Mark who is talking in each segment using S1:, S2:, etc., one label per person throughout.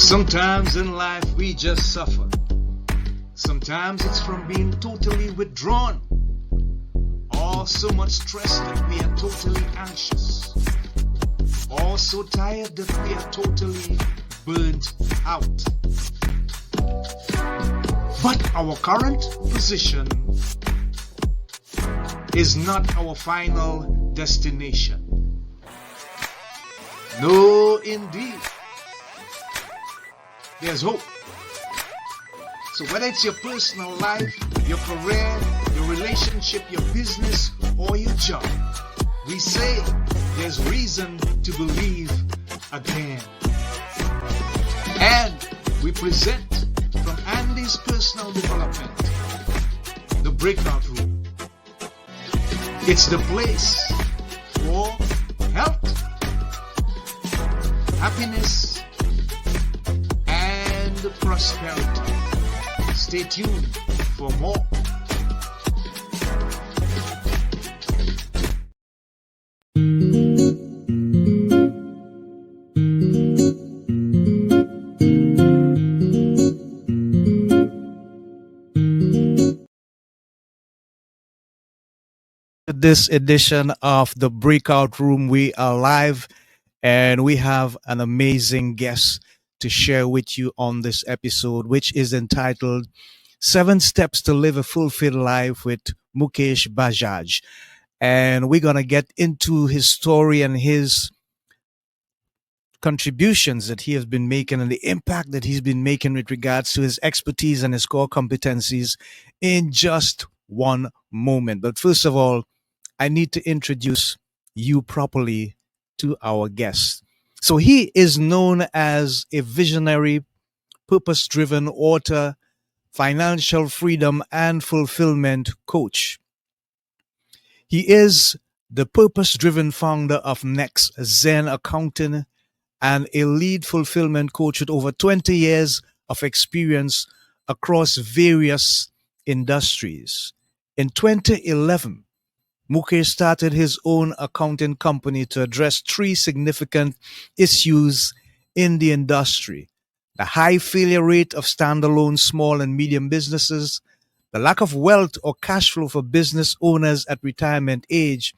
S1: Sometimes in life we just suffer. Sometimes it's from being totally withdrawn, or so much stress that we are totally anxious, or so tired that we are totally burnt out. But our current position is not our final destination. No, indeed. There's hope. So whether it's your personal life, your career, your relationship, your business, or your job, we say there's reason to believe again. And we present from Andy's personal development, the breakout room. It's the place for health, happiness, and prosperity. Stay tuned for more.
S2: This edition of the Breakout Room, we are live and we have an amazing guest to share with you on this episode, which is entitled Seven Steps to Live a Fulfilled Life with Mukesh Bajaj. And we're going to get into his story and his contributions that he has been making and the impact that he's been making with regards to his expertise and his core competencies in just one moment. But first of all, I need to introduce you properly to our guest. So he is known as a visionary, purpose-driven author, financial freedom and fulfillment coach. He is the purpose-driven founder of Next Zen Accounting and a lead fulfillment coach with over 20 years of experience across various industries. In 2011, Mukesh started his own accounting company to address three significant issues in the industry: the high failure rate of standalone small and medium businesses, the lack of wealth or cash flow for business owners at retirement age,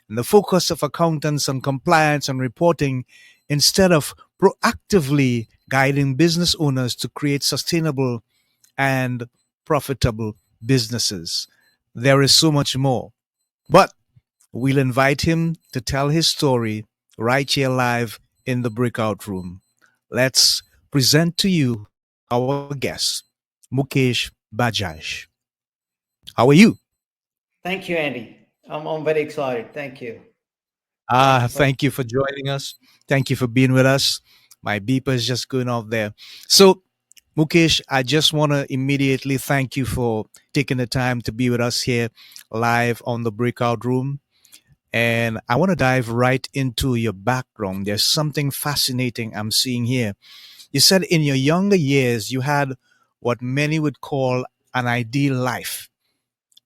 S2: and the focus of accountants on compliance and reporting instead of proactively guiding business owners to create sustainable and profitable businesses. There is so much more. But we'll invite him to tell his story right here live in the breakout room. Let's present to you our guest, Mukesh Bajaj. How are you?
S3: Thank you, Andy. I'm very excited. Thank you.
S2: Thank you for joining us. Thank you for being with us. My beeper is just going off there. So, Mukesh, I just want to immediately thank you for taking the time to be with us here live on the breakout room. And I want to dive right into your background. There's something fascinating I'm seeing here. You said in your younger years, you had what many would call an ideal life.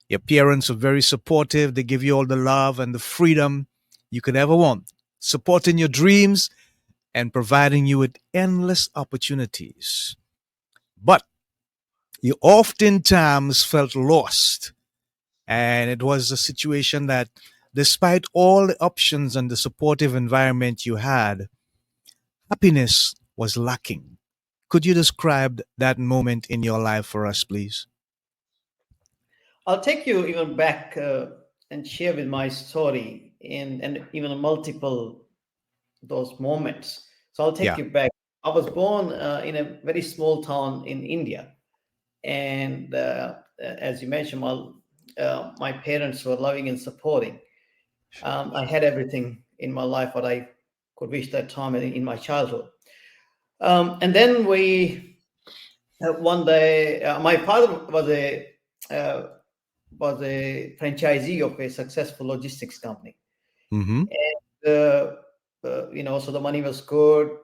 S2: Your parents were very supportive. They give you all the love and the freedom you could ever want, supporting your dreams and providing you with endless opportunities. But you oftentimes felt lost. And it was a situation that, despite all the options and the supportive environment you had, happiness was lacking. Could you describe that moment in your life for us, please?
S3: I'll take you even back and share with my story and even multiple those moments. So I'll take
S2: Yeah.
S3: you back. I was born in a very small town in India, and as you mentioned, my parents were loving and supporting. I had everything in my life what I could wish that time in my childhood. And then we one day, my father uh, was a franchisee of a successful logistics company.
S2: Mm-hmm.
S3: uh, so the money was good.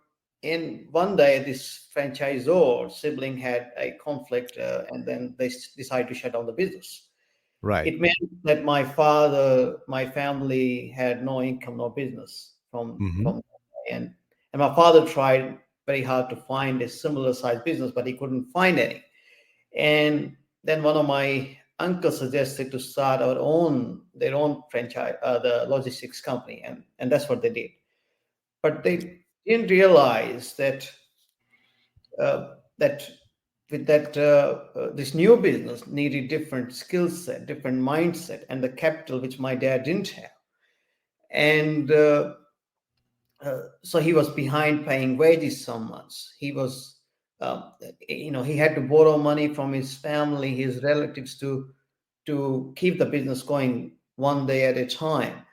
S3: And one day, this franchisor sibling had a conflict, and then they decided to shut down the business.
S2: Right.
S3: It meant that my family had no income, no business
S2: Mm-hmm.
S3: and my father tried. very hard to find a similar size business, but he couldn't find any. And then one of my uncles suggested to start their own franchise, the logistics company, and that's what they did. But they didn't realize that with that this new business needed different skill set, different mindset, and the capital which my dad didn't have. And so he was behind paying wages some months. He was, he had to borrow money from his family, his relatives, to keep the business going one day at a time.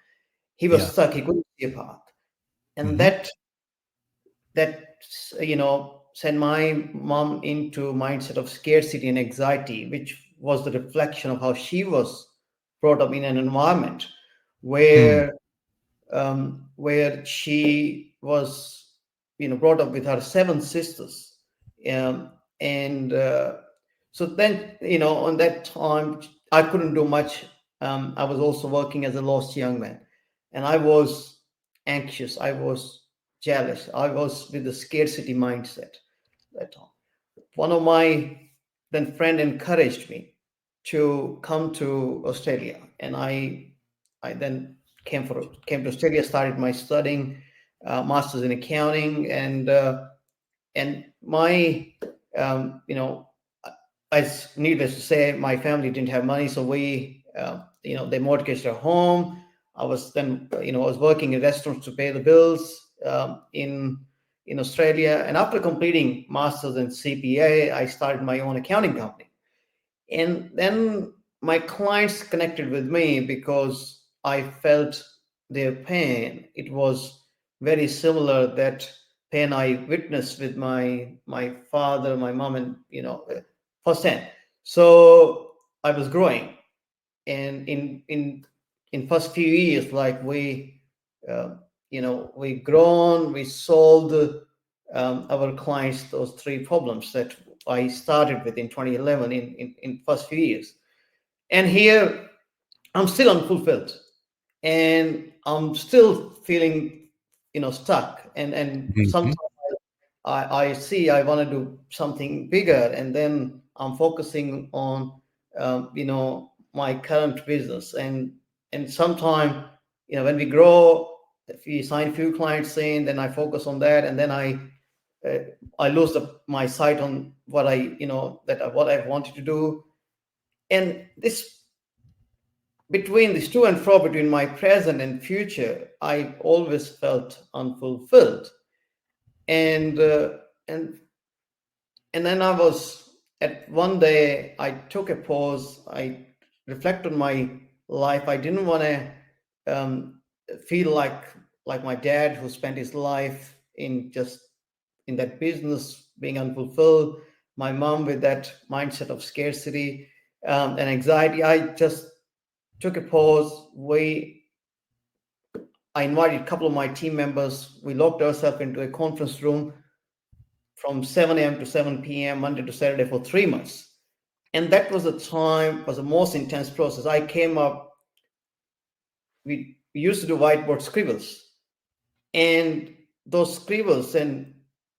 S3: He was
S2: Yeah.
S3: stuck. He couldn't see a path, and
S2: Mm-hmm.
S3: that sent my mom into mindset of scarcity and anxiety, which was the reflection of how she was brought up in an environment
S2: Hmm.
S3: where she was, brought up with her seven sisters, um, and so then, on that time, I couldn't do much. I was also working as a lost young man, and I was anxious. I was jealous. I was with the scarcity mindset that time. One of my then friend encouraged me to come to Australia, and I then came to Australia, started my studying, masters in accounting, and my as needless to say, my family didn't have money, so they mortgaged their home. I was then, I was working in restaurants to pay the bills in Australia. And after completing masters in CPA, I started my own accounting company. And then my clients connected with me because I felt their pain. It was very similar that pain I witnessed with my father, my mom, and firsthand. So I was growing, and in first few years, like uh, we grown, we solved our clients those three problems that I started with in 2011 in first few years. And here I'm still unfulfilled, and I'm still feeling stuck, and
S2: Mm-hmm.
S3: sometimes I see I want to do something bigger, and then I'm focusing on my current business, and sometime when we grow, if we sign few clients in, then I focus on that, and then uh, I lose my sight on what what I wanted to do. And this, between this to and fro between my present and future, I always felt unfulfilled. And uh, and and then I was, at one day I took a pause, I reflect on my life. I didn't want to feel like my dad, who spent his life in that business, being unfulfilled, my mom with that mindset of scarcity and anxiety. I just took a pause. I invited a couple of my team members. We locked ourselves into a conference room from 7 a.m. to 7 p.m., Monday to Saturday, for 3 months. And that was the time, was the most intense process. I came up, we used to do whiteboard scribbles. And those scribbles, and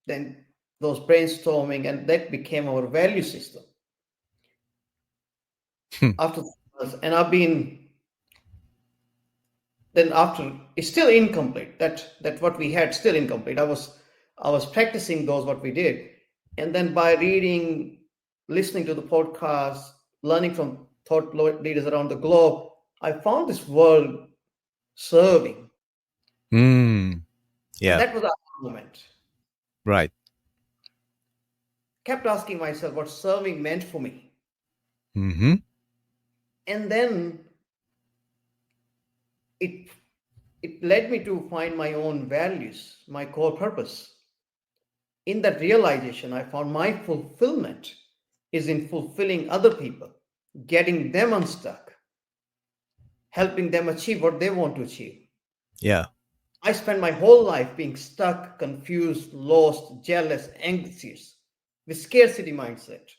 S3: then those brainstorming, and that became our value system
S2: Hmm.
S3: after 3 months. And I've been, then after, it's still incomplete. That what we had, still incomplete. I was practicing those what we did, and then by reading, listening to the podcast, learning from thought leaders around the globe, I found this world serving,
S2: Mm.
S3: and
S2: Yeah.
S3: that was our moment.
S2: Right.
S3: Kept asking myself what serving meant for me,
S2: Mm-hmm.
S3: and then it it led me to find my own values, my core purpose. In that realization, I found my fulfillment is in fulfilling other people, getting them unstuck, helping them achieve what they want to achieve.
S2: Yeah.
S3: I spent my whole life being stuck, confused, lost, jealous, anxious, with scarcity mindset.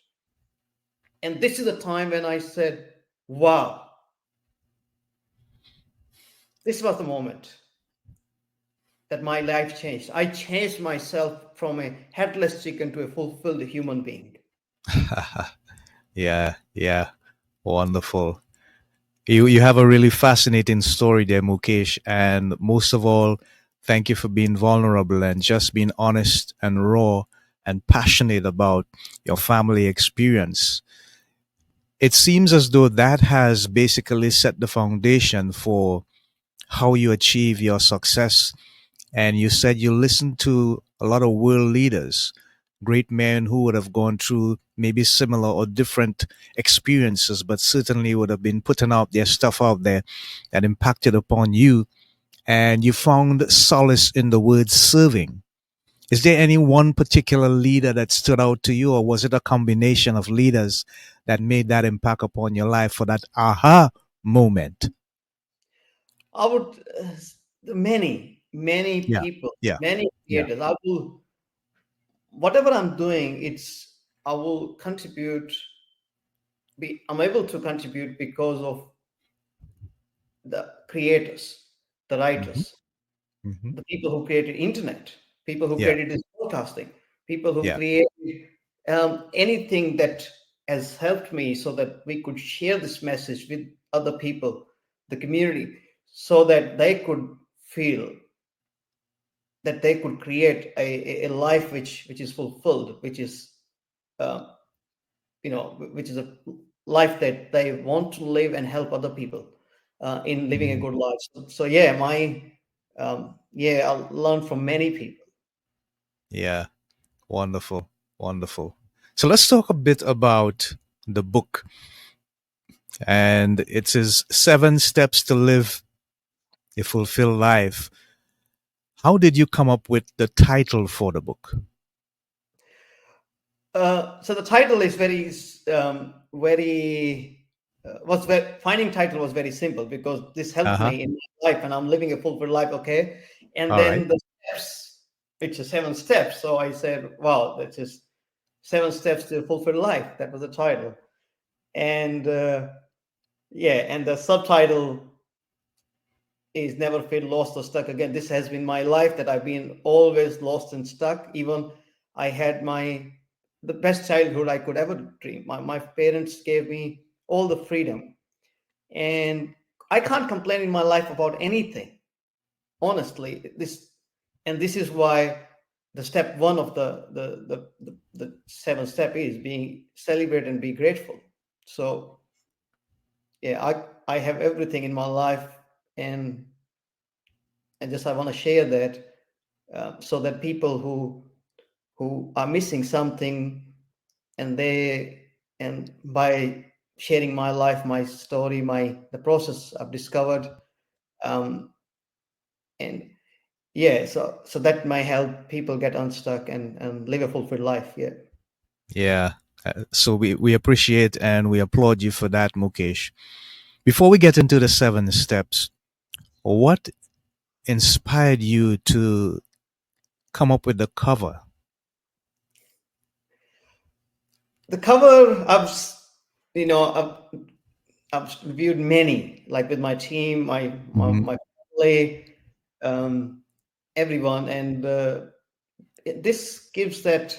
S3: And this is the time when I said, wow, this was the moment. that my life changed. I changed myself from a headless chicken to a fulfilled human being.
S2: Yeah, yeah. Wonderful. You have a really fascinating story there, Mukesh. And most of all, thank you for being vulnerable and just being honest and raw and passionate about your family experience. It seems as though that has basically set the foundation for how you achieve your success. And you said you listened to a lot of world leaders, great men who would have gone through maybe similar or different experiences, but certainly would have been putting out their stuff out there that impacted upon you. And you found solace in the word serving. Is there any one particular leader that stood out to you, or was it a combination of leaders that made that impact upon your life for that aha moment?
S3: I would, many
S2: Yeah,
S3: people,
S2: yeah,
S3: many
S2: yeah.
S3: creators. I will, whatever I'm doing, I will contribute. I'm able to contribute because of the creators, the
S2: Hmm.
S3: writers,
S2: Hmm.
S3: the people who created internet, people who
S2: Yeah,
S3: created this broadcasting, people who
S2: yeah.
S3: created anything that has helped me so that we could share this message with other people, the community, so that they could feel that they could create a life which is fulfilled, which is uh, which is a life that they want to live and help other people in living a
S2: Mhm.
S3: good life. So yeah, I learned from many people.
S2: Yeah, wonderful, wonderful. So let's talk a bit about the book. And it says 7 Steps to Live a Fulfilled Life. How did you come up with the title for the book?
S3: So the title is very finding title was very simple because this
S2: Uh
S3: helped
S2: huh.
S3: me in my life and I'm living a fulfilled life. Okay, and
S2: All right.
S3: then the steps, which is 7 steps. So I said, wow, that's just 7 steps to a fulfilled life. That was the title, and yeah, and the subtitle is never feel lost or stuck again. This has been my life that I've been always lost and stuck. Even I had the best childhood I could ever dream. My parents gave me all the freedom, and I can't complain in my life about anything. Honestly, this is why the step one of the 7 step is being celebrate and be grateful. So yeah, I have everything in my life, and just I want to share that so that people who are missing something and they and by sharing my life, my story, my the process I've discovered, um, and yeah, so that might help people get unstuck and live a fulfilled life. Yeah.
S2: Yeah. So we appreciate and we applaud you for that, Mukesh. Before we get into the 7 steps, what inspired you to come up with the cover?
S3: The cover you know I've reviewed many, like with my team,
S2: Hmm.
S3: my family, um, everyone, and this gives that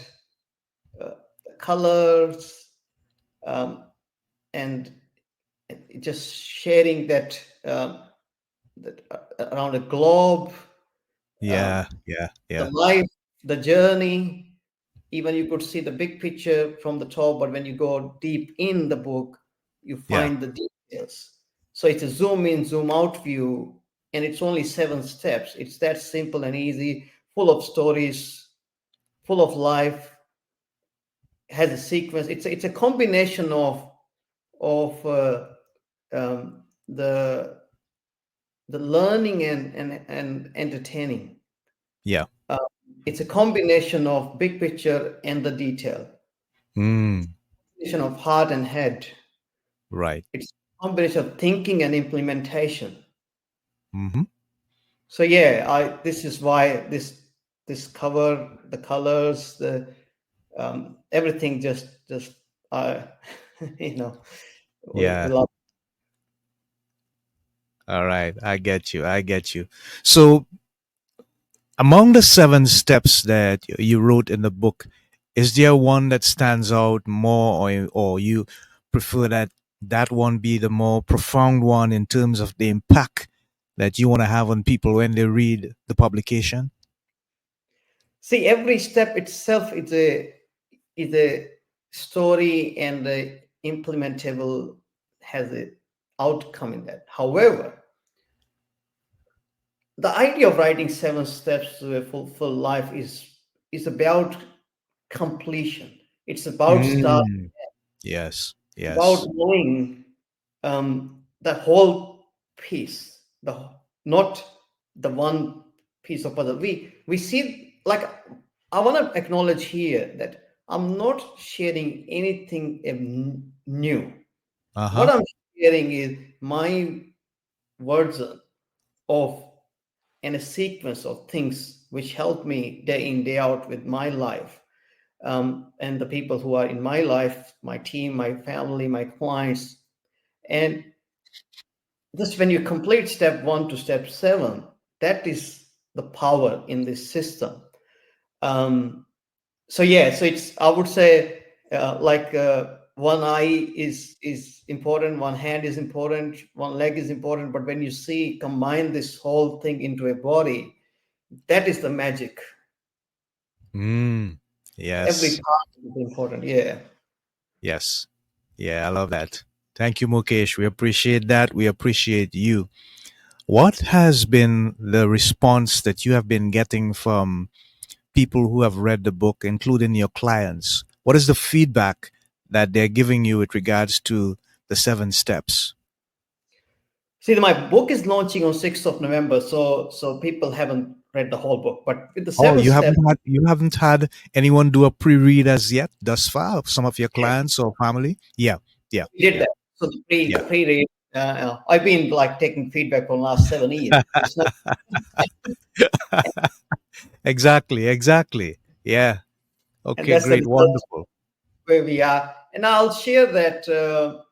S3: uh, colors, um, and just sharing that around a globe, um,
S2: Yeah, yeah,
S3: the
S2: yeah,
S3: life, the journey. Even you could see the big picture from the top, but when you go deep in the book, you
S2: yeah,
S3: find the details. So it's a zoom in, zoom out view, and it's only 7 steps. It's that simple and easy, full of stories, full of life, has a sequence. It's a combination of um, the the learning and entertaining.
S2: yeah.
S3: Uh, it's a combination of big picture and the detail.
S2: Mm,
S3: Combination of heart and head.
S2: right.
S3: It's a combination of thinking and implementation.
S2: Hmm.
S3: So yeah, I this is why this cover, the colors, the everything just uh, you know we
S2: Yeah.
S3: love.
S2: All right. I get you. I get you. So Among the seven steps that you wrote in the book, is there one that stands out more, or you prefer that that one be the more profound one in terms of the impact that you want to have on people when they read the publication?
S3: See, every step itself is a story, and the implementable has a outcome in that. However, the idea of writing seven steps to a fulfilled life is about completion. It's about start,
S2: Mm, yes,
S3: about
S2: yes.
S3: knowing the whole piece, the not the one piece of puzzle. We see, like, I want to acknowledge here that I'm not sharing anything new.
S2: Uh
S3: What
S2: huh.
S3: I'm sharing is my version of, and a sequence of things which help me day in day out with my life, and the people who are in my life, my team, my family, my clients. And just when you complete step one to step seven, that is the power in this system. Um, so yeah, so it's, I would say, like, one eye is important, one hand is important, one leg is important, but when you see combine this whole thing into a body, that is the magic.
S2: Mm,
S3: Every
S2: yes,
S3: part is important. Yeah.
S2: yes. Yeah, I love that. Thank you, Mukesh. We appreciate that. We appreciate you. What has been the response that you have been getting from people who have read the book, including your clients? What is the feedback that they're giving you with regards to the seven steps?
S3: See, my book is launching on 6th of November, so people haven't read the whole book, but with the
S2: Oh,
S3: seven steps,
S2: you haven't had anyone do a pre-read as yet, thus far, some of your
S3: yeah,
S2: clients or family? Yeah, yeah,
S3: we did
S2: yeah,
S3: that. So the
S2: yeah.
S3: pre-read, I've been like taking feedback for the last 7 years. It's not,
S2: Exactly, exactly. Yeah.
S3: and
S2: Okay,
S3: that's the
S2: great,
S3: result
S2: wonderful.
S3: where we are. And I'll share that, the,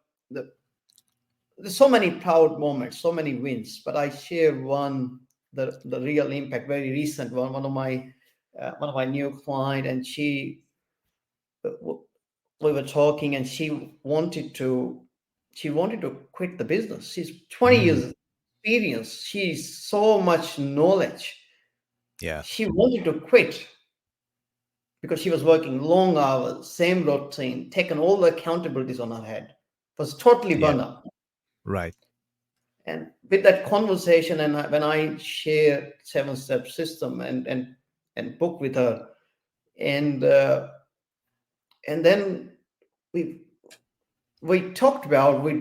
S3: there's so many proud moments, so many wins, but I share one, the real impact, very recent one. One of my new client, and we were talking, and she wanted to quit the business. She's 20
S2: Mm,
S3: years experience. She's so much knowledge.
S2: yeah,
S3: She wanted to quit because she was working long hours, same routine, taking all the accountabilities on her head, was totally
S2: yeah,
S3: burned out.
S2: right.
S3: And with that conversation, and when I share seven step system and book with her, and and then we we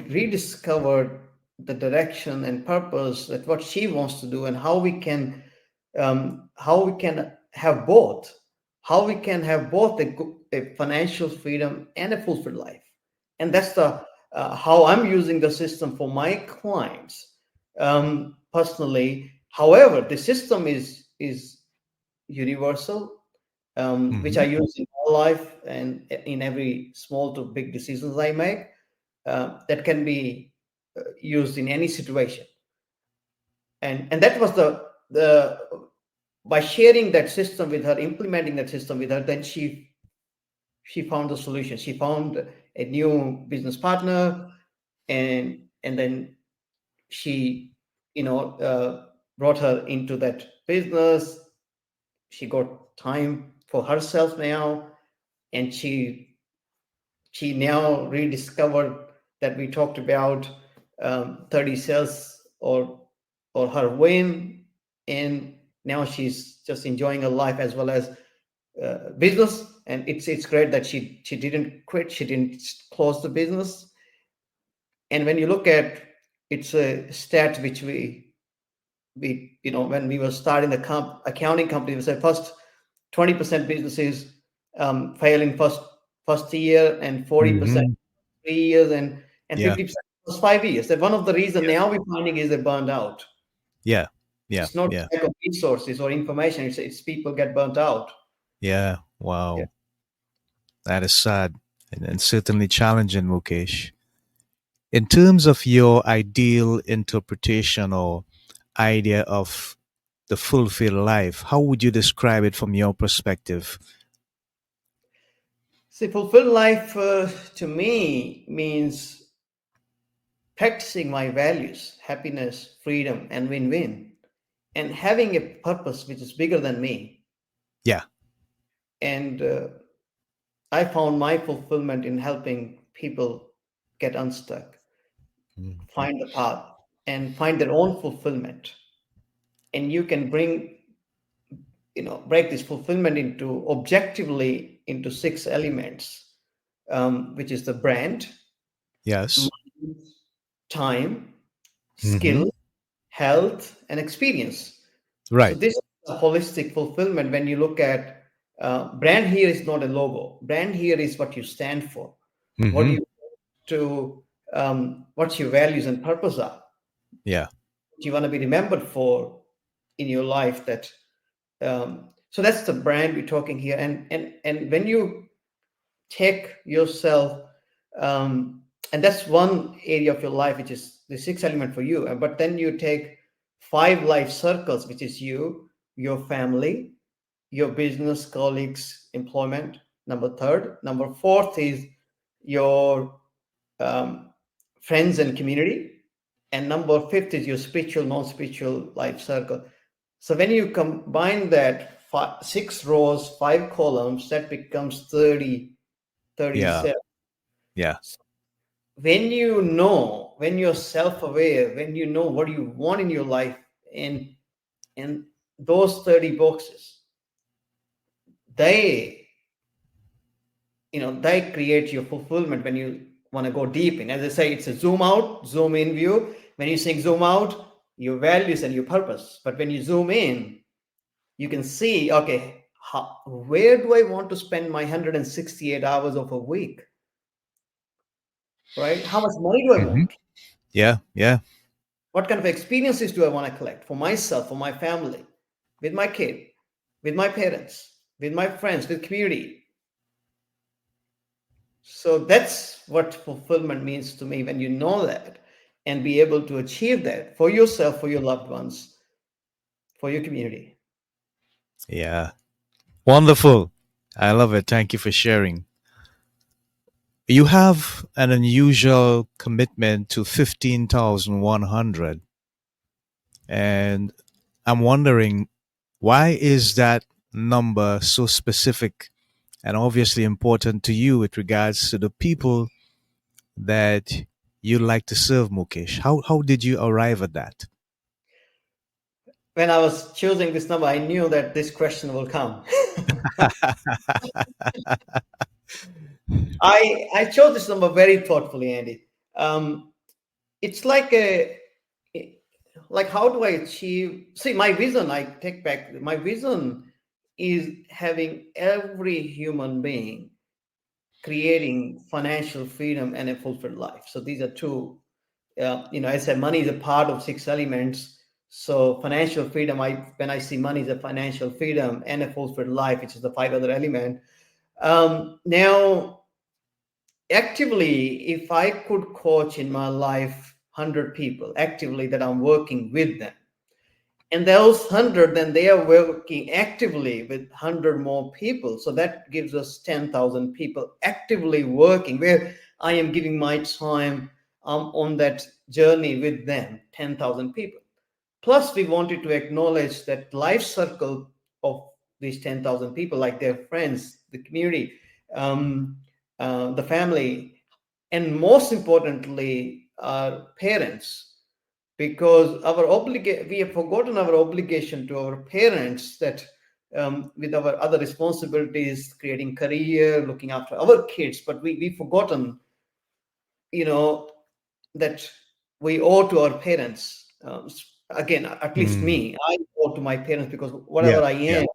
S3: rediscovered the direction and purpose that what she wants to do, and how we can have both, a financial freedom and a fulfilled life. And that's the how I'm using the system for my clients, personally. However, the system is universal, which I
S2: Hmm.
S3: use in my life and in every small to big decisions I make, that can be used in any situation. And that was the by sharing that system with her, implementing that system with her, then she found the solution. She found a new business partner, and then she, brought her into that business. She got time for herself now, and she now rediscovered that we talked about, 30 sales, or her win, and now she's just enjoying her life as well as business. And it's great that she didn't quit, she didn't close the business. And when you look at, it's a stat which when we were starting the accounting company, we said first 20% businesses fail in first year, and 40%
S2: Hmm.
S3: 3 years, and
S2: Yeah,
S3: 50% was 5 years. That one of the reasons
S2: yeah,
S3: now we're finding is they burned out.
S2: yeah, yeah,
S3: It's not
S2: yeah,
S3: lack of resources or information. It's people get burnt out.
S2: yeah.
S3: Yeah.
S2: Wow, that is sad and certainly challenging, Mukesh. In terms of your ideal interpretation or idea of the fulfilled life? How would you describe it from your perspective?
S3: See, fulfilled life to me means practicing my values, happiness, freedom, and win win, and having a purpose which is bigger than me.
S2: Yeah.
S3: And I found my fulfillment in helping people get unstuck,
S2: Mhm.
S3: find the path, and find their own fulfillment. And you can break this fulfillment into objectively into six elements, which is the brand,
S2: Yes.
S3: time,
S2: Hmm.
S3: skill, health, and experience. So
S2: Right.
S3: this is a holistic fulfillment. When you look at brand, here is not a logo. Brand here is what you stand for, what
S2: Hmm.
S3: you to what your values and purpose are.
S2: Yeah.
S3: What you want to be remembered for in your life. So that's the brand we're talking here. And when you take yourself, um, and that's one area of your life which is the sixth element for you, but then you take five life circles, which is you, your family, your business, colleagues, employment, number third. Number fourth is your um, friends and community, and number fifth is your spiritual, non-spiritual life circle. So when you combine that six rows, five columns, that becomes 30
S2: Yeah.
S3: cells.
S2: Yeah.
S3: When you're self-aware, when you know what you want in your life, and those 30 boxes, they they create your fulfillment. When you want to go deep in, as I say, it's a zoom out, zoom in view. When you think zoom out, your values and your purpose. But when you zoom in, you can see, okay, where do I want to spend my 168 hours of a week, right? How much money do I
S2: Hmm.
S3: want?
S2: Yeah. Yeah.
S3: What kind of experiences do I want to collect for myself, for my family, with my kid, with my parents, with my friends, with community? So that's what fulfillment means to me, when you know that and be able to achieve that for yourself, for your loved ones, for your community.
S2: Yeah. Wonderful. I love it. Thank you for sharing. You have an unusual commitment to 15,100. And I'm wondering, why is that number so specific and obviously important to you with regards to the people that you like to serve, Mukesh? How did you arrive at that?
S3: When I was choosing this number, I knew that this question will come. I chose this number very thoughtfully, Andy. It's like, how do I achieve? See, my vision. I take back my vision is having every human being creating financial freedom and a fulfilled life. So these are two. I said money is a part of six elements. So financial freedom. When I see money as a financial freedom and a fulfilled life, which is the five other element. Now, actively, if I could coach in my life 100 people actively that I'm working with them, and those 100, then they are working actively with 100 more people, so that gives us 10,000 people actively working, where I am giving my time on that journey with them, 10,000 people. Plus we wanted to acknowledge that life circle of these 10,000 people, like their friends, the community, um, the family, and most importantly our parents, because we have forgotten our obligation to our parents, that with our other responsibilities, creating career, looking after our kids, but we've forgotten, you know that we owe to our parents. Again, at least
S2: Hmm.
S3: me, I owe to my parents, because
S2: Yeah.
S3: whatever I
S2: Yeah.
S3: am,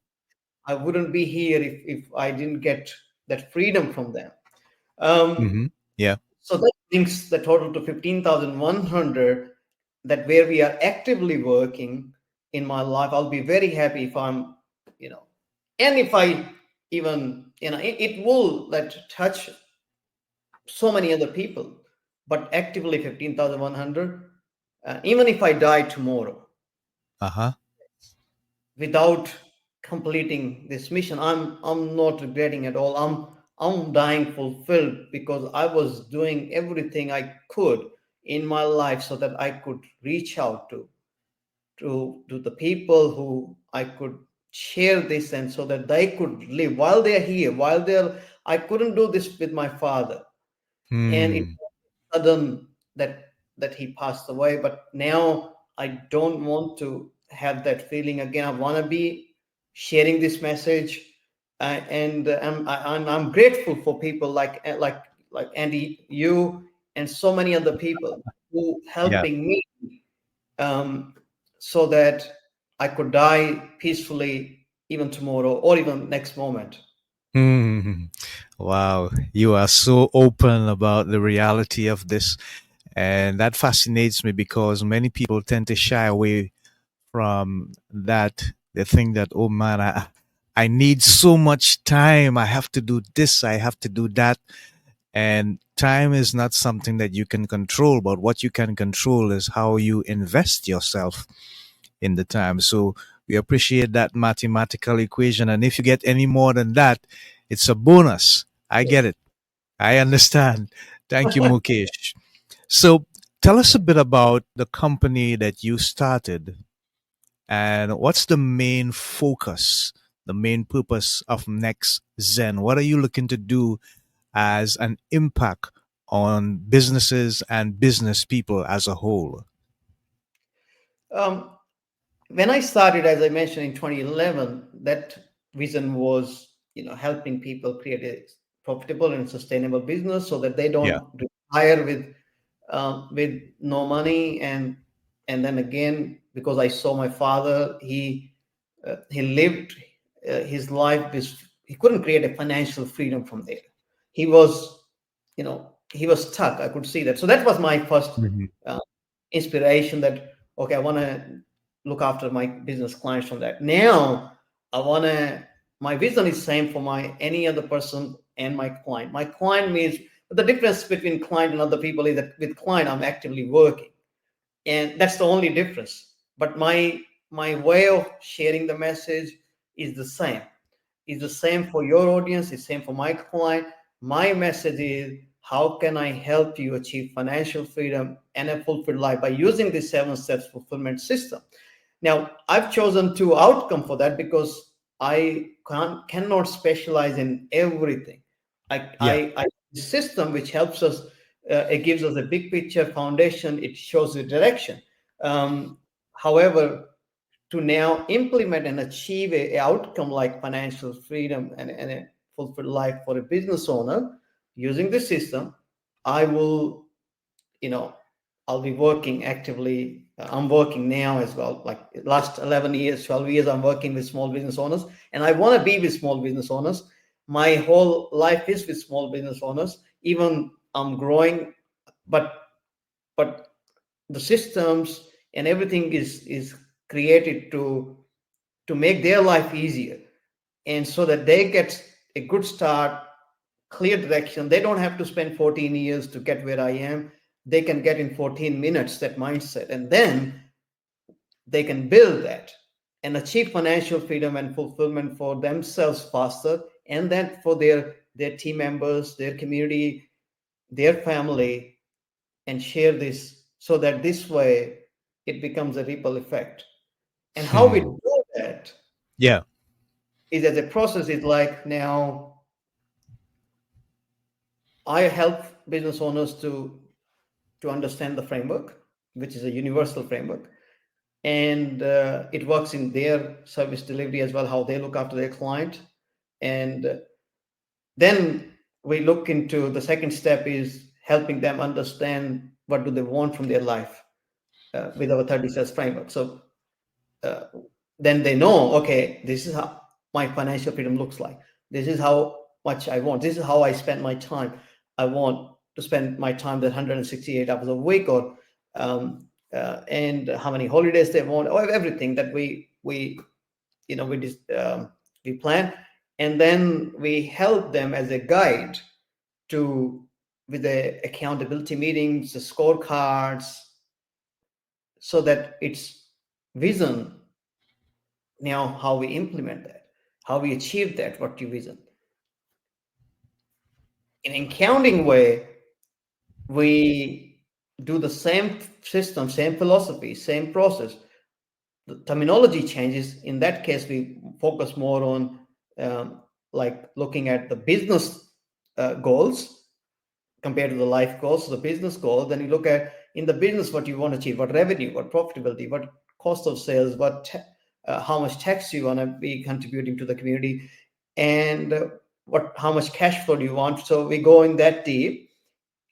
S3: I wouldn't be here if I didn't get that freedom from them. um,
S2: Hmm. Yeah.
S3: so that brings the total to 15,100, that where we are actively working in my life. I'll be very happy if I'm, you know, and if I even, it will let touch so many other people, but actively 15,100, even if I die tomorrow,
S2: Uh huh.
S3: without completing this mission. I'm not regretting at all. I'm dying fulfilled because I was doing everything I could in my life so that I could reach out to the people who I could share this, and so that they could live while they're here, while they're I couldn't do this with my father. And it
S2: Hmm.
S3: sudden that he passed away, but now I don't want to have that feeling again. I want to be sharing this message, and I'm grateful for people like Andy, you, and so many other people who
S2: Yeah.
S3: helping me, um, so that I could die peacefully even tomorrow or even next moment.
S2: Hmm. Wow. You are so open about the reality of this. And that fascinates me because many people tend to shy away from that. They think that, oh man, I need so much time. I have to do this. I have to do that. And time is not something that you can control, but what you can control is how you invest yourself in the time. So we appreciate that mathematical equation. And if you get any more than that, it's a bonus. I get it. I understand. Thank you, Mukesh. So tell us a bit about the company that you started and what's the main focus, the main purpose of Next Zen? What are you looking to do as an impact on businesses and business people as a whole?
S3: Um, when I started, as I mentioned in 2011, that vision was, helping people create a profitable and sustainable business so that they
S2: Yeah.
S3: don't retire with no money. And then again, because I saw my father, he lived his life with, he couldn't create a financial freedom from there. He was, he was stuck. I could see that. So that was my first
S2: Mhm.
S3: uh, inspiration, that okay, I want to look after my business clients from that. Now I want to, my vision is same for my any other person and my client. My client means, but the difference between client and other people is that with client I'm actively working, and that's the only difference. But my way of sharing the message is the same. It's the same for your audience, it's same for my client. My message is, how can I help you achieve financial freedom and a fulfilled life by using the 7 steps fulfillment system? Now, I've chosen two outcome for that because cannot specialize in everything.
S2: Yeah.
S3: The system which helps us, it gives us a big picture foundation. It shows the direction. Um, However, to now implement and achieve a outcome like financial freedom and a fulfilled life for a business owner using the system, I will, you know, I'll be working actively. I'm working now as well. Like last 11 years, 12 years, I'm working with small business owners, and I want to be with small business owners. My whole life is with small business owners. Even I'm growing, but but the systems and everything is created to make their life easier, and so that they get a good start, clear direction. They don't have to spend 14 years to get where I am. They can get in 14 minutes that mindset, and then they can build that and achieve financial freedom and fulfillment for themselves faster, and then for their team members, their community, their family, and share this, so that this way it becomes a ripple effect. And how we
S2: Hmm.
S3: do that
S2: Yeah.
S3: is, as a process, is like, now I help business owners to understand the framework, which is a universal framework, and it works in their service delivery as well, how they look after their client. And then we look into the second step is helping them understand what do they want from their life, with our 30 steps framework. So uh, then they know, okay, this is how my financial freedom looks like. This is how much I want. This is how I spend my time. I want to spend my time that 168 hours a week, or and how many holidays they want, or everything that we we plan, and then we help them as a guide to, with the accountability meetings, the scorecards, so that it's vision Now, how we implement that, how we achieve that, what you vision. In accounting way, we do the same system, same philosophy, same process. The terminology changes. In that case, we focus more on like looking at the business goals compared to the life goals. So the business goal, then you look at in the business what you want to achieve, what revenue, what profitability, what cost of sales, how much tax you want to be contributing to the community, and what how much cash flow do you want. So we go in that deep,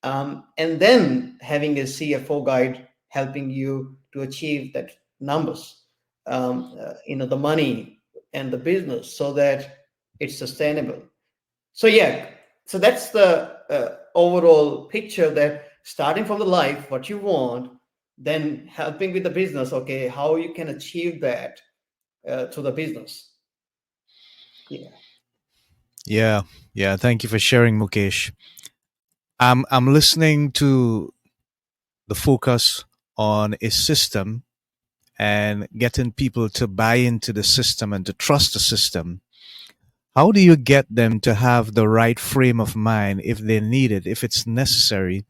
S3: and then having a CFO guide helping you to achieve that numbers, the money and the business, so that it's sustainable. So yeah, so that's the overall picture, that starting from the life, what you want, then helping with the business. Okay, how you can achieve that to the business. Yeah.
S2: Yeah, yeah. Thank you for sharing, Mukesh. I'm listening to the focus on a system and getting people to buy into the system and to trust the system. How do you get them to have the right frame of mind if they need it, if it's necessary,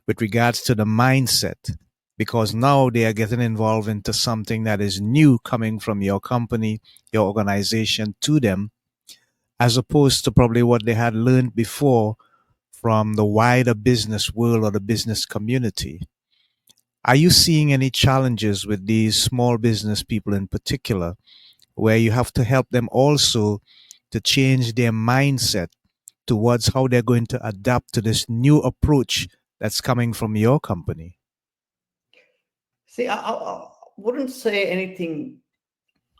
S2: with regards to the mindset? Because now they are getting involved into something that is new coming from your company, your organization to them, as opposed to probably what they had learned before from the wider business world or the business community. Are you seeing any challenges with these small business people in particular, where you have to help them also to change their mindset towards how they're going to adapt to this new approach that's coming from your company?
S3: See, I wouldn't say anything.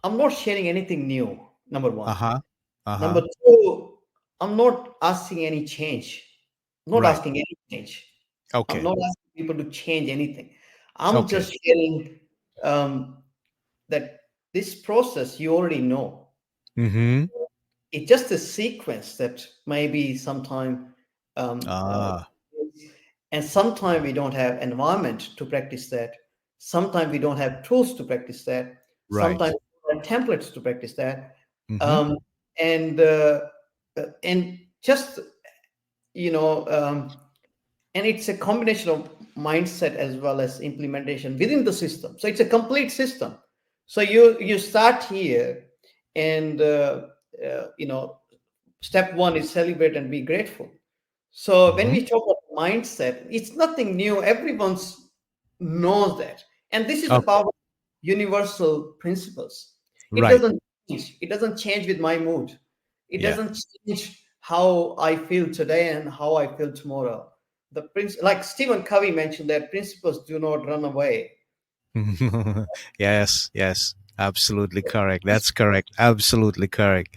S3: I'm not sharing anything new. Number
S2: Uh
S3: one.
S2: huh. Uh
S3: Number
S2: huh.
S3: two, I'm not asking any change. I'm not
S2: Right.
S3: asking any change. I'm
S2: Okay.
S3: not asking people to change anything. I'm
S2: Okay.
S3: just sharing that this process you already know.
S2: Mm hmm.
S3: It's just a sequence that maybe sometime, um, uh,
S2: Ah,
S3: and sometimes we don't have environment to practice that. Sometimes we don't have tools to practice that.
S2: right.
S3: Sometimes we don't have templates to practice that.
S2: Mm hmm.
S3: Um, and just you know and it's a combination of mindset as well as implementation within the system, so it's a complete system. So you start here, and step one is celebrate and be grateful. So
S2: Mm
S3: when
S2: hmm.
S3: we talk about mindset, it's nothing new. Everyone's knows that, and this is the
S2: Okay.
S3: power of universal principles. It
S2: Right.
S3: doesn't change. It doesn't change with my mood. It
S2: Yeah.
S3: doesn't change how I feel today and how I feel tomorrow. Like Stephen Covey mentioned, that principles do not run away.
S2: Yes. Yes. Absolutely correct. That's correct. Absolutely correct.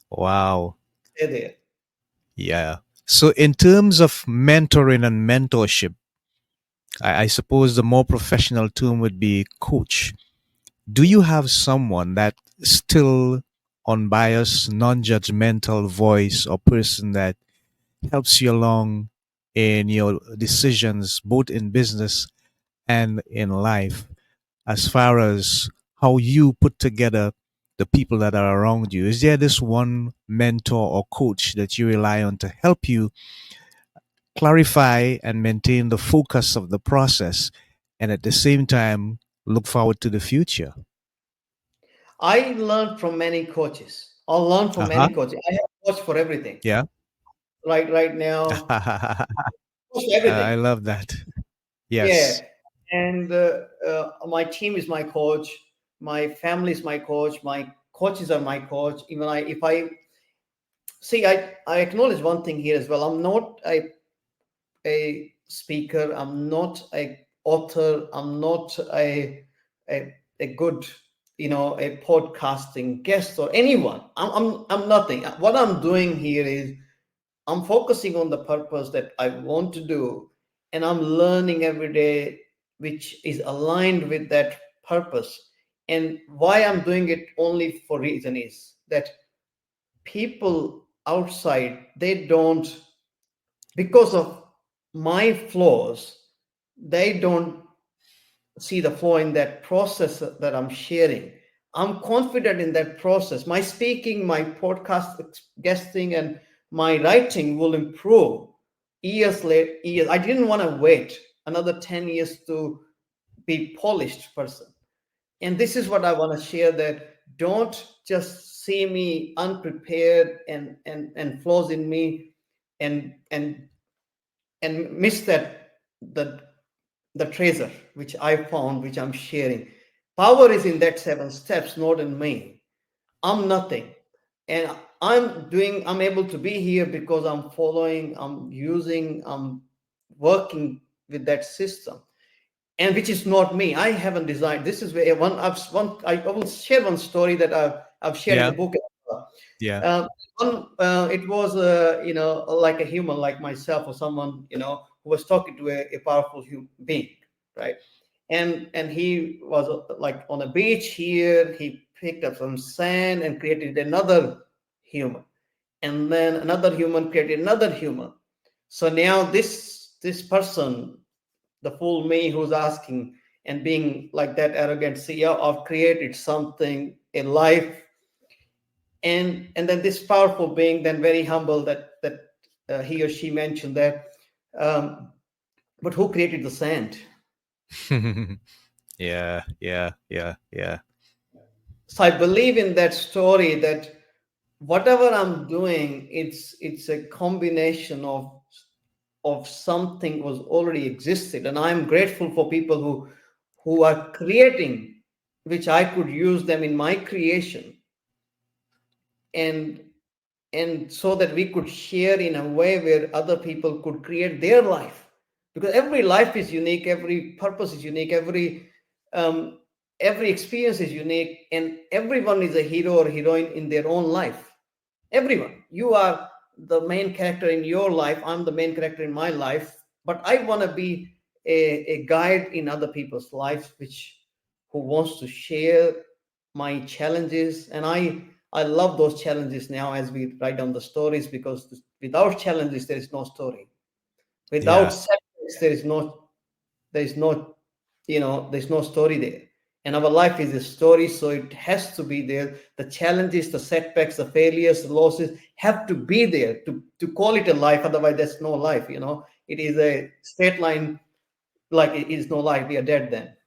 S2: Wow.
S3: They're there.
S2: Yeah. So, in terms of mentoring and mentorship, I suppose the more professional term would be coach. Do you have someone that still unbiased, non-judgmental voice or person that helps you along in your decisions, both in business and in life, as far as how you put together the people that are around you? Is there this one mentor or coach that you rely on to help you clarify and maintain the focus of the process and at the same time look forward to the future?
S3: I learned from many coaches. I learned from
S2: Uh-huh.
S3: many coaches. I have a coach for everything.
S2: Yeah.
S3: Right now, coach for
S2: I
S3: everything.
S2: love that.
S3: Yeah,
S2: Yes.
S3: and my team is my coach. My family is my coach. My coaches are my coach. Even if I see, I acknowledge one thing here as well. I'm not a speaker. I'm not a author. I'm not a good, a podcasting guest or anyone. I'm nothing. What I'm doing here is I'm focusing on the purpose that I want to do, and I'm learning every day, which is aligned with that purpose. And why I'm doing it only for reason is that people outside, they don't, because of my flaws, they don't see the flaw in that process that I'm sharing. I'm confident in that process. My speaking, my podcast guesting, and my writing will improve years later. Years. I didn't want to wait another 10 years to be polished person. And this is what I want to share, that don't just see me unprepared and flaws in me, and miss that the the treasure which I found, which I'm sharing. Power is in that 7 steps, not in me. I'm nothing. And I'm able to be here because I'm following, I'm using, I'm working with that system. And which is not me. I haven't designed. This is where I will share one story that I've shared in the
S2: Yeah.
S3: book.
S2: Yeah.
S3: Uh, it was like a human like myself, or someone who was talking to a powerful human being, right? And he was like on a beach here. He picked up some sand and created another human, and then another human created another human. So now this person, the fool me, who's asking and being like that arrogant CEO, of created something, a life, and then this powerful being, then very humble, that he or she mentioned that, um, but who created the sand?
S2: Yeah. Yeah. Yeah. Yeah.
S3: So I believe in that story, that whatever I'm doing, it's a combination of something was already existed, and I'm grateful for people who are creating, which I could use them in my creation, and so that we could share in a way where other people could create their life, because every life is unique, every purpose is unique, um, every experience is unique, and everyone is a hero or heroine in their own life. Everyone, you are the main character in your life, I'm the main character in my life, but I want to be a guide in other people's lives, which who wants to share my challenges. And I love those challenges now as we write down the stories, because without challenges there is no story. Without
S2: Yeah.
S3: setbacks there is no there's no story there. And our life is a story, so it has to be there. The challenges, the setbacks, the failures, the losses have to be there to call it a life. Otherwise there's no life. It is a straight line. Like, it is no life, we are dead then.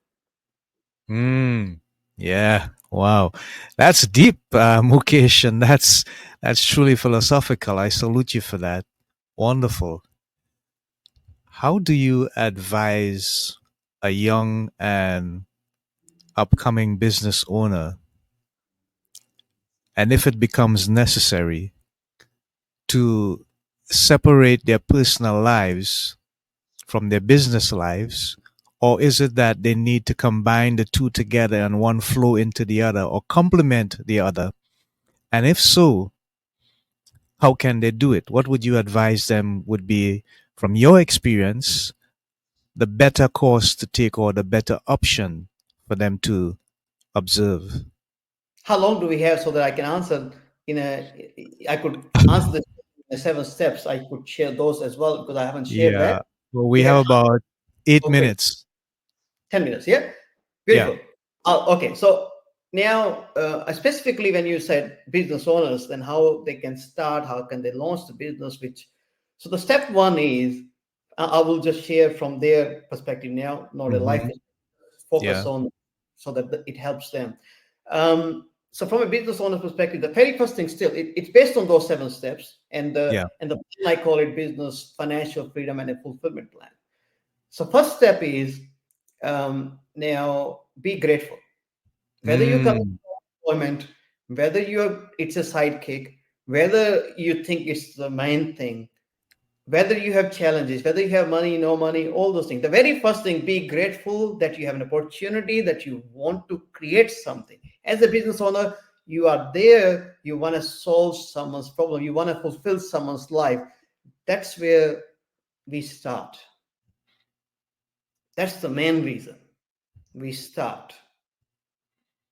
S2: Mm. Yeah. Wow. That's deep, Mukesh, and that's truly philosophical. I salute you for that. Wonderful. How do you advise a young and upcoming business owner, and if it becomes necessary, to separate their personal lives from their business lives? Or is it that they need to combine the two together and one flow into the other or complement the other? And if so, how can they do it? What would you advise them would be, from your experience, the better course to take or the better option for them to observe?
S3: How long do we have, so that I can answer in a I could answer this in 7 steps? I could share those as well, because I haven't shared that.
S2: Yeah. Well, we
S3: We have
S2: have
S3: time.
S2: about eight
S3: Oh, great.
S2: minutes.
S3: 10 minutes. Yeah.
S2: Yeah.
S3: Beautiful. Okay. So now, specifically when you said business owners, then how they can start, how can they launch the business, so the step one is, I will just share from their perspective now, not a life,
S2: Hmm.
S3: focus
S2: Yeah.
S3: on, so that it helps them. So from a business owner's perspective, the very first thing, still, it's based on those 7 steps,
S2: Yeah.
S3: and the plan, I call it business, financial freedom, and a fulfillment plan. So first step is, now be grateful. Whether you come
S2: Mm.
S3: to employment, whether it's a sidekick, whether you think it's the main thing, whether you have challenges, whether you have money, no money, all those things. The very first thing, be grateful that you have an opportunity, that you want to create something. As a business owner, you are there, you want to solve someone's problem, you want to fulfill someone's life. That's where we start. That's the main reason we start.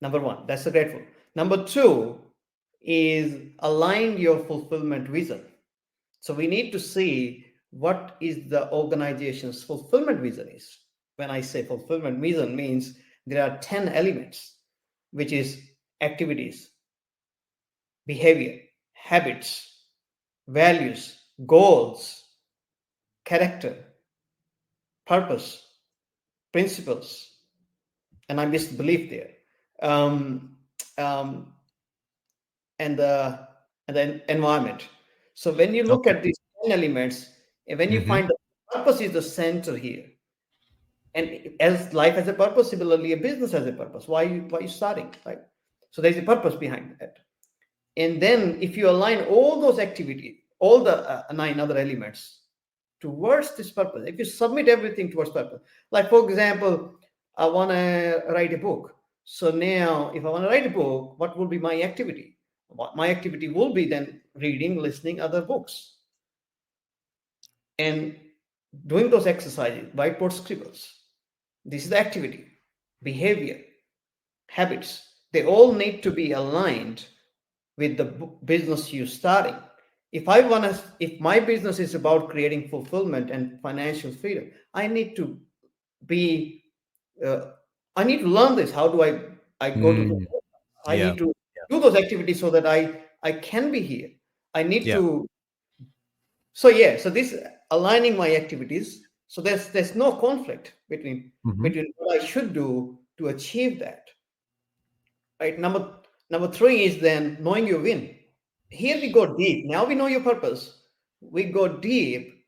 S3: Number one, that's the grateful. Number two is align your fulfillment vision. So we need to see what is the organization's fulfillment vision is. When I say fulfillment vision, means there are 10 elements, which is activities, behavior, habits, values, goals, character, purpose, principles, and I missed belief there, um, um, and the environment. So when you look
S2: Okay.
S3: at these 10 elements, and when you
S2: Mm-hmm.
S3: find the purpose is the center here, and as life has a purpose, similarly, a business has a purpose. Why you starting, right? So there's a purpose behind that. And then if you align all those activities, all the nine other elements towards this purpose, if you submit everything towards purpose, like for example, I want to write a book. So now if I want to write a book, what will be my activity? What my activity will be then reading, listening other books, and doing those exercises, whiteboard scribbles. This is the activity, behavior, habits. They all need to be aligned with the business you're starting. If my business is about creating fulfillment and financial freedom, be, uh, I need to learn this. How do I go to,
S2: Mm.
S3: I
S2: Yeah.
S3: need to do those activities so that I can be here. I need
S2: Yeah.
S3: to, so yeah, so this aligning my activities. So there's no conflict
S2: Mm-hmm.
S3: between what I should do to achieve that. Right. Number three is then knowing your win. Here we go deep. Now we know your purpose. We go deep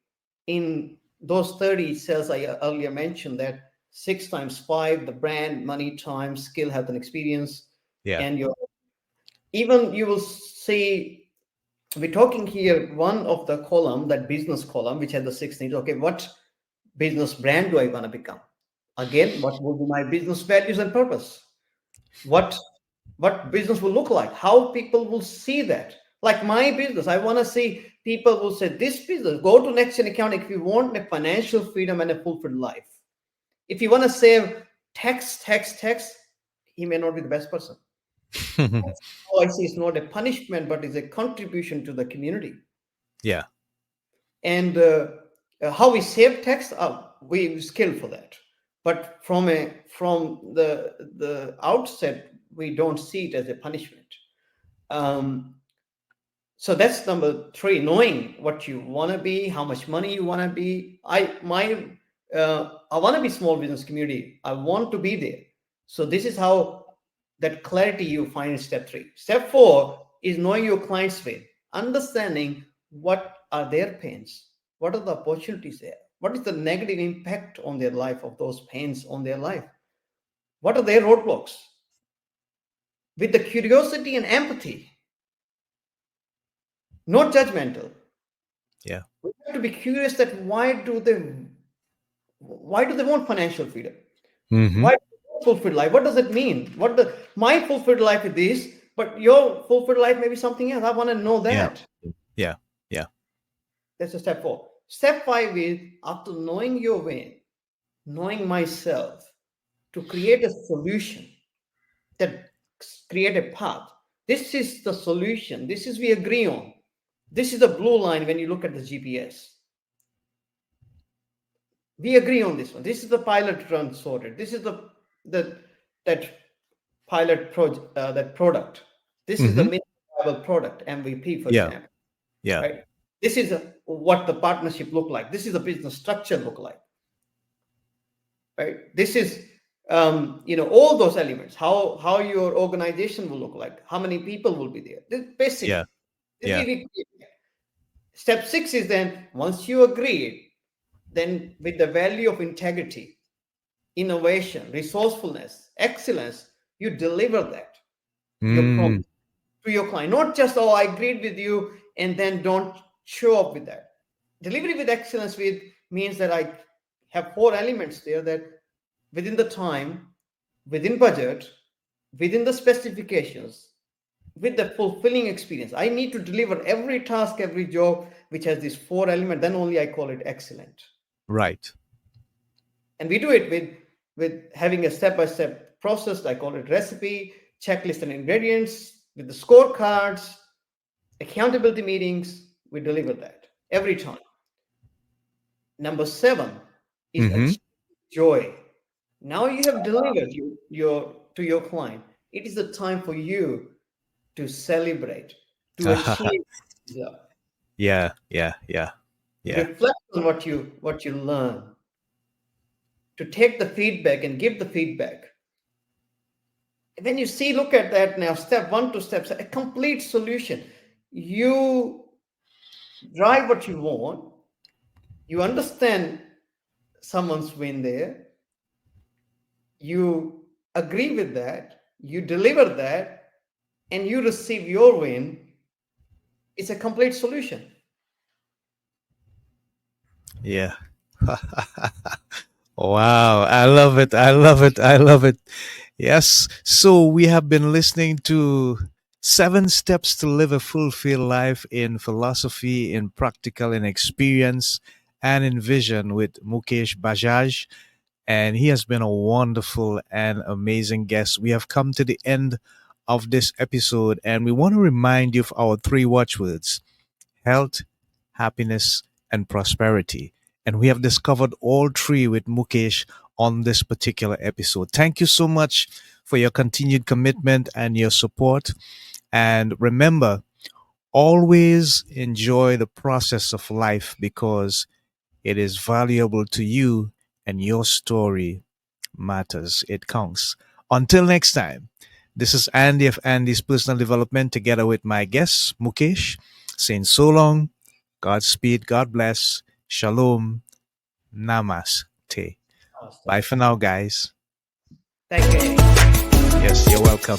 S3: in those 30 cells I earlier mentioned, that 6 times 5, the brand, money, time, skill, health, and experience.
S2: Yeah.
S3: And even you will see, we're talking here, one of the column, that business column, which has the 6 needs. Okay, what business brand do I want to become? Again, what will be my business values and purpose? what what business will look like, how people will see that. Like my business, I want to see people will say, this business, go to next gen accounting if you want a financial freedom and a fulfilled life. If you want to save tax, he may not be the best person. Oh, I see, it's not a punishment but it's a contribution to the community.
S2: Yeah.
S3: And how we save tax, we skill for that, but from the outset we don't see it as a punishment. um, so that's number three, knowing what you want to be, how much money you want to be. I want to be small business community, I want to be there. So this is how that clarity you find in step three. Step four is knowing your client's pain, understanding what are their pains, what are the opportunities there, what is the negative impact on their life of those pains on their life, what are their roadblocks. With the curiosity and empathy, not judgmental.
S2: Yeah.
S3: We have to be curious that why do they want financial freedom?
S2: Mm-hmm.
S3: Why do they want fulfilled life? What does it mean? My fulfilled life is this, but your fulfilled life may be something else. I want to know
S2: Yeah.
S3: that.
S2: Yeah. Yeah.
S3: That's a step four. Step five is, after knowing your way, knowing myself, to create a solution, that create a path. This is the solution. This is we agree on. This is the blue line when you look at the GPS. We agree on this one. This is the pilot run sorted. This is the that pilot project, that product. This is the
S2: Mm-hmm.
S3: minimum viable product, MVP, for
S2: Yeah.
S3: example.
S2: Yeah.
S3: Right. This is what the partnership look like. This is the business structure look like. Right. This is all those elements. How your organization will look like. How many people will be there. This basic.
S2: Yeah.
S3: This
S2: Yeah.
S3: Step six is then, once you agree, then with the value of integrity, innovation, resourcefulness, excellence, you deliver that, your promise
S2: Mm.
S3: to your client. Not just, oh, I agreed with you, and then don't show up with that. Delivery with excellence means that I have four elements there, that within the time, within budget, within the specifications, with the fulfilling experience. I need to deliver every task, every job which has these four elements. Then only I call it excellent.
S2: Right.
S3: And we do it with having a step-by-step process. I call it recipe, checklist, and ingredients, with the scorecards, accountability meetings. We deliver that every time. Number seven is
S2: Mm-hmm.
S3: achieve joy. Now you have delivered to your client. It is the time for you to celebrate, to achieve, yeah,
S2: Yeah, yeah, yeah, yeah,
S3: reflect on what you learn, to take the feedback and give the feedback. When you see, look at that now, step one to steps, a complete solution. You drive what you want, you understand someone's win there, you agree with that, you deliver that, and you receive your win. It's a complete solution.
S2: yeah. Wow, I love it. I love it. I love it. Yes. So we have been listening to 7 steps to live a fulfilled life in philosophy, in practical, in experience, and in vision with Mukesh Bajaj. And he has been a wonderful and amazing guest. We have come to the end of this episode, and we want to remind you of our 3 watchwords: health, happiness, and prosperity. And we have discovered all 3 with Mukesh on this particular episode. Thank you so much for your continued commitment and your support. And remember, always enjoy the process of life because it is valuable to you and your story matters. It counts. Until next time, this is Andy of Andy's Personal Development together with my guest, Mukesh, saying so long, Godspeed, God bless, Shalom, Namaste. Bye for now, guys.
S3: Thank you.
S2: Yes, you're welcome.